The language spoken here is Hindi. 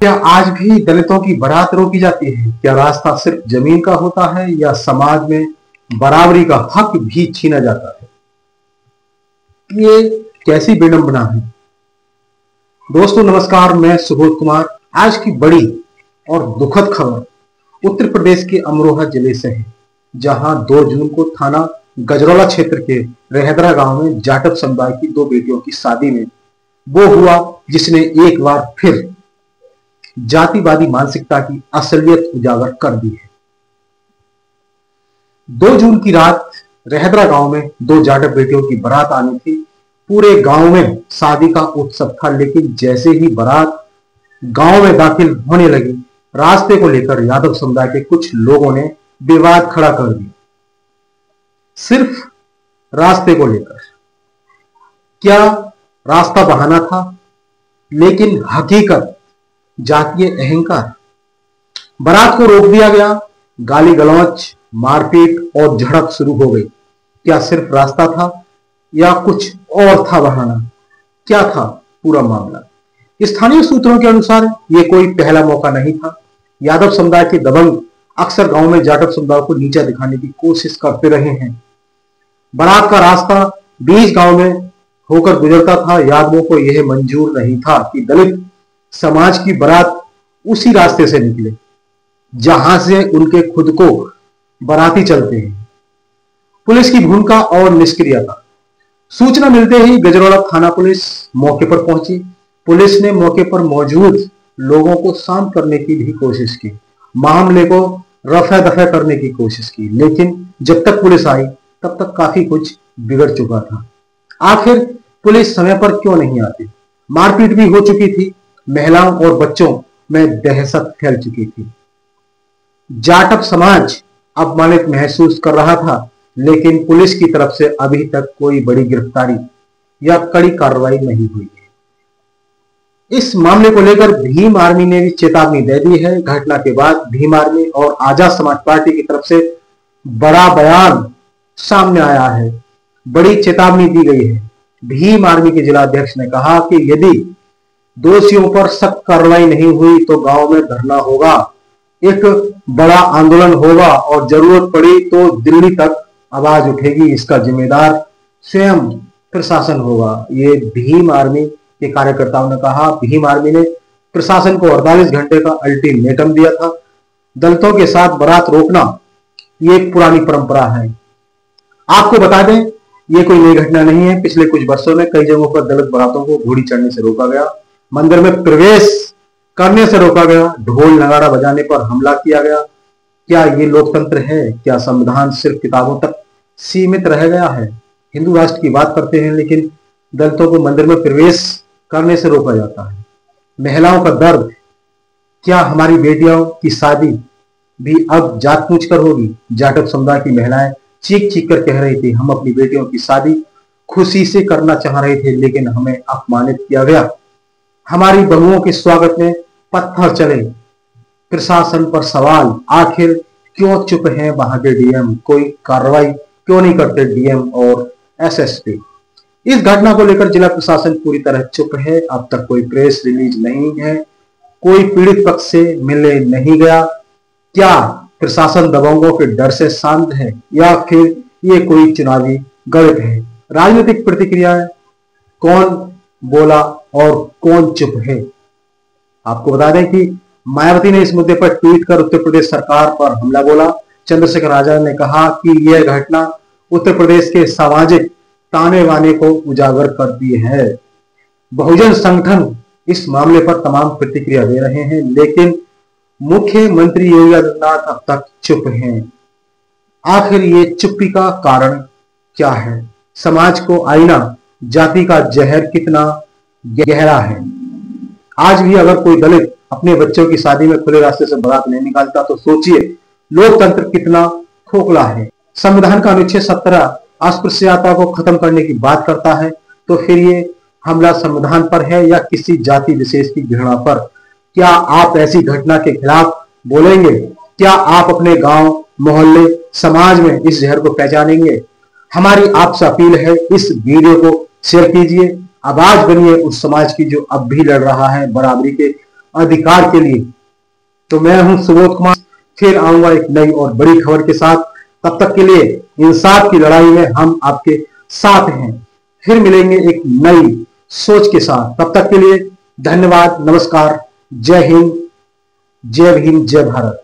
क्या आज भी दलितों की बारात रोकी जाती है? क्या रास्ता सिर्फ जमीन का होता है या समाज में बराबरी का हक भी छीना जाता है? ये कैसी विडंबना है। दोस्तों नमस्कार, मैं सुबोध कुमार। आज की बड़ी और दुखद खबर उत्तर प्रदेश के अमरोहा जिले से है, जहां 2 जून को थाना गजरौला क्षेत्र के रहदरा गांव में जाटव समुदाय की 2 बेटियों की शादी में वो हुआ जिसने एक बार फिर जातिवादी मानसिकता की असलियत उजागर कर दी है। 2 जून की रात रहदरा गांव में 2 जाटव बेटियों की बारात आनी थी। पूरे गांव में शादी का उत्सव था, लेकिन जैसे ही बारात गांव में दाखिल होने लगी, रास्ते को लेकर यादव समुदाय के कुछ लोगों ने विवाद खड़ा कर दिया। सिर्फ रास्ते को लेकर। क्या रास्ता बहाना था, लेकिन हकीकत जातीय अहंकार। बारात को रोक दिया गया, गाली गलौच, मारपीट और झड़प शुरू हो गई। क्या सिर्फ रास्ता था या कुछ और था बहाना? क्या था पूरा मामला? स्थानीय सूत्रों के अनुसार यह कोई पहला मौका नहीं था। यादव समुदाय के दबंग अक्सर गांव में जाटव समुदाय को नीचा दिखाने की कोशिश करते रहे हैं। बारात का रास्ता बीच गांव में होकर गुजरता था। यादवों को यह मंजूर नहीं था कि दलित समाज की बारात उसी रास्ते से निकले जहां से उनके खुद को बाराती चलते हैं। पुलिस की भूमिका और निष्क्रियता। सूचना मिलते ही गजरौला थाना पुलिस मौके पर पहुंची। पुलिस ने मौके पर मौजूद लोगों को शांत करने की भी कोशिश की, मामले को रफा दफा करने की कोशिश की, लेकिन जब तक पुलिस आई तब तक काफी कुछ बिगड़ चुका था। आखिर पुलिस समय पर क्यों नहीं आती? मारपीट भी हो चुकी थी, महिलाओं और बच्चों में दहशत फैल चुकी थी। जाटव समाज अपमानित महसूस कर रहा था, लेकिन पुलिस की तरफ से अभी तक कोई बड़ी गिरफ्तारी या कड़ी कार्रवाई नहीं हुई है। इस मामले को लेकर भीम आर्मी ने भी चेतावनी दे दी है। घटना के बाद भीम आर्मी और आजाद समाज पार्टी की तरफ से बड़ा बयान सामने आया है, बड़ी चेतावनी दी गई है। भीम आर्मी के जिला अध्यक्ष ने कहा कि यदि दोषियों पर सख्त कार्रवाई नहीं हुई तो गांव में धरना होगा, एक बड़ा आंदोलन होगा और जरूरत पड़ी तो दिल्ली तक आवाज उठेगी। इसका जिम्मेदार स्वयं प्रशासन होगा। ये भीम आर्मी के कार्यकर्ताओं ने कहा। भीम आर्मी ने प्रशासन को 48 घंटे का अल्टीमेटम दिया था। दलितों के साथ बारात रोकना ये एक पुरानी परंपरा है। आपको बता दें, ये कोई नई घटना नहीं है। पिछले कुछ वर्षों में कई जगहों पर दलित बारातों को घोड़ी चढ़ने से रोका गया, मंदिर में प्रवेश करने से रोका गया, ढोल नगाड़ा बजाने पर हमला किया गया। क्या ये लोकतंत्र है? क्या संविधान सिर्फ किताबों तक सीमित रह गया है? हिंदू राष्ट्र की बात करते हैं, लेकिन दलितों को मंदिर में प्रवेश करने से रोका जाता है। महिलाओं का दर्द। क्या हमारी बेटियों की शादी भी अब जात पूछ कर होगी? जाटव समुदाय की महिलाएं चीख चीख कर कह रही थी, हम अपनी बेटियों की शादी खुशी से करना चाह रहे थे, लेकिन हमें अपमानित किया गया। हमारी बहुओं के स्वागत में पत्थर चले। प्रशासन पर सवाल, आखिर क्यों चुप हैं वहां के डीएम? कोई कार्रवाई क्यों नहीं करते डीएम और एसएसपी? इस घटना को लेकर जिला प्रशासन पूरी तरह चुप है। अब तक कोई प्रेस रिलीज नहीं है, कोई पीड़ित पक्ष से मिलने नहीं गया। क्या प्रशासन दबंगों के डर से शांत है या फिर ये कोई चुनावी गणित है? राजनीतिक प्रतिक्रियाएं, कौन बोला और कौन चुप है? आपको बता दें कि मायावती ने इस मुद्दे पर ट्वीट कर उत्तर प्रदेश सरकार पर हमला बोला। चंद्रशेखर आजाद ने कहा कि यह घटना उत्तर प्रदेश के सामाजिक ताने बाने को उजागर करती है। बहुजन संगठन इस मामले पर तमाम प्रतिक्रिया दे रहे हैं, लेकिन मुख्यमंत्री योगी आदित्यनाथ अब तक चुप हैं। आखिर ये चुप्पी का कारण क्या है? समाज को आईना जाति का जहर कितना गहरा है। आज भी अगर कोई दलित अपने बच्चों की शादी में खुले रास्ते से बारात नहीं निकालता तो सोचिए लोकतंत्र कितना खोखला है। संविधान का अनुच्छेद 17 अस्पृश्यता को खत्म करने की बात करता है, तो फिर ये हमला संविधान पर है या किसी जाति विशेष की घृणा पर? क्या आप ऐसी घटना के खिलाफ बोलेंगे? क्या आप अपने गांव, मोहल्ले, समाज में इस जहर को पहचानेंगे? हमारी आपसे अपील है, इस वीडियो को शेयर कीजिए, आवाज बनिए उस समाज की जो अब भी लड़ रहा है बराबरी के अधिकार के लिए। तो मैं हूं सुबोध कुमार, फिर आऊंगा एक नई और बड़ी खबर के साथ। तब तक के लिए इंसाफ की लड़ाई में हम आपके साथ हैं। फिर मिलेंगे एक नई सोच के साथ। तब तक के लिए धन्यवाद, नमस्कार, जय हिंद, जय भीम, जय भारत।